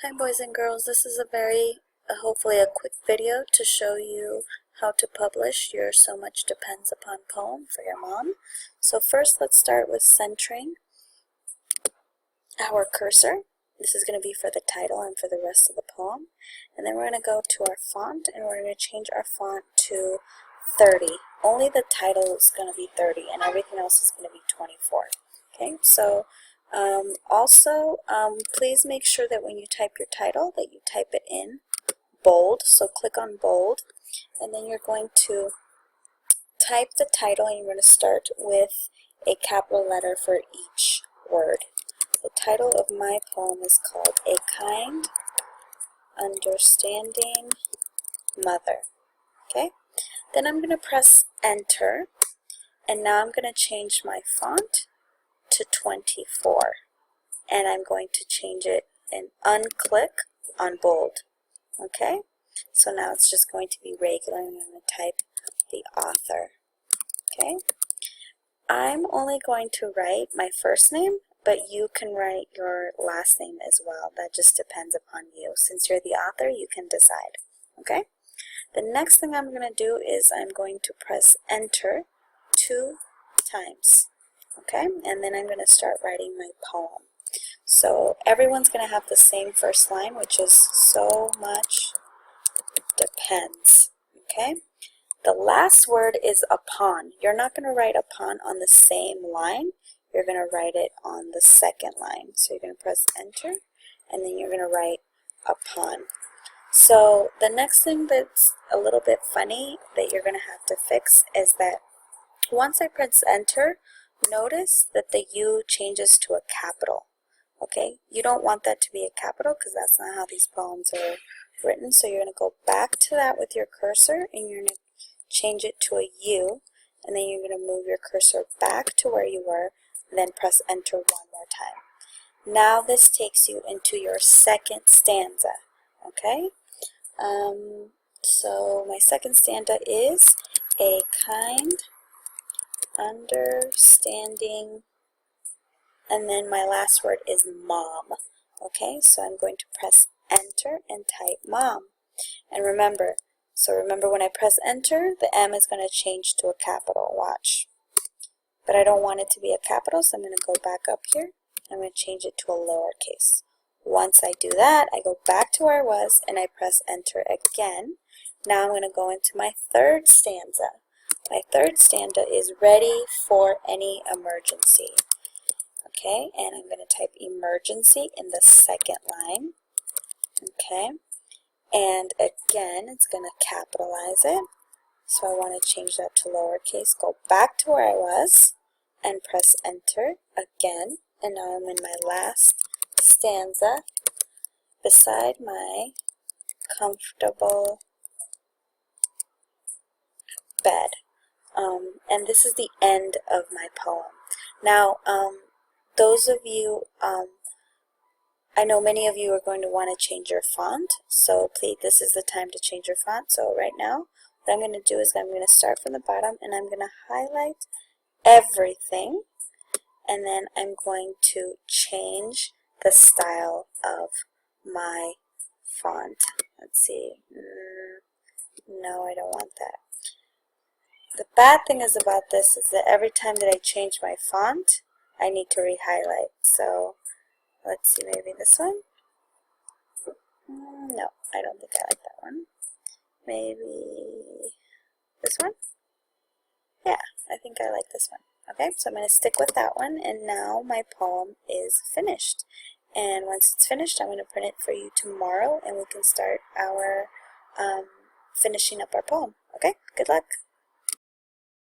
Hi boys and girls, this is a very, hopefully a quick video to show you how to publish your So Much Depends Upon poem for your mom. So first let's start with centering our cursor. This is going to be for the title and for the rest of the poem. And then we're going to go to our font and we're going to change our font to 30. Only the title is going to be 30 and everything else is going to be 24. Okay, so please make sure that when you type your title that you type it in bold. So click on bold and then you're going to type the title and you're going to start with a capital letter for each word. The title of my poem is called A Kind, Understanding Mother. Okay, then I'm going to press enter and now I'm going to change my font to 24 and I'm going to change it and unclick on bold. Okay, so now it's just going to be regular and I'm going to type the author. Okay, I'm only going to write my first name, but you can write your last name as well. That just depends upon you. Since you're the author, you can decide. Okay, the next thing I'm going to do is I'm going to press enter 2 times. Okay, and then I'm going to start writing my poem. So everyone's going to have the same first line, which is so much depends. Okay, the last word is upon. You're not going to write upon on the same line. You're going to write it on the second line. So you're going to press enter and then you're going to write upon. So the next thing that's a little bit funny that you're going to have to fix is that once I press enter, notice that the U changes to a capital. Okay, you don't want that to be a capital because that's not how these poems are written. So you're going to go back to that with your cursor and you're going to change it to a U and then you're going to move your cursor back to where you were and then press enter one more time. Now this takes you into your second stanza. Okay, so my second stanza is a kind, understanding, and then my last word is mom. Okay, so I'm going to press enter and type mom. And remember when I press enter, the M is going to change to a capital. Watch. But I don't want it to be a capital, so I'm going to go back up here. I'm going to change it to a lowercase. Once I do that, I go back to where I was and I press enter again. Now I'm going to go into my third stanza. My third stanza is ready for any emergency. Okay, and I'm going to type emergency in the second line. Okay, and again, it's going to capitalize it. So I want to change that to lowercase. Go back to where I was and press enter again. And now I'm in my last stanza beside my comfortable bed. And this is the end of my poem. Now, those of you, I know many of you are going to want to change your font, so please, this is the time to change your font. So right now, what I'm going to do is I'm going to start from the bottom and I'm going to highlight everything, and then I'm going to change the style of my font. Let's see. No, I don't want that. The bad thing is about this is that every time that I change my font, I need to re-highlight. So let's see, maybe this one? No, I don't think I like that one. Maybe this one? Yeah, I think I like this one. Okay, so I'm going to stick with that one, and now my poem is finished. And once it's finished, I'm going to print it for you tomorrow, and we can start our finishing up our poem. Okay, good luck.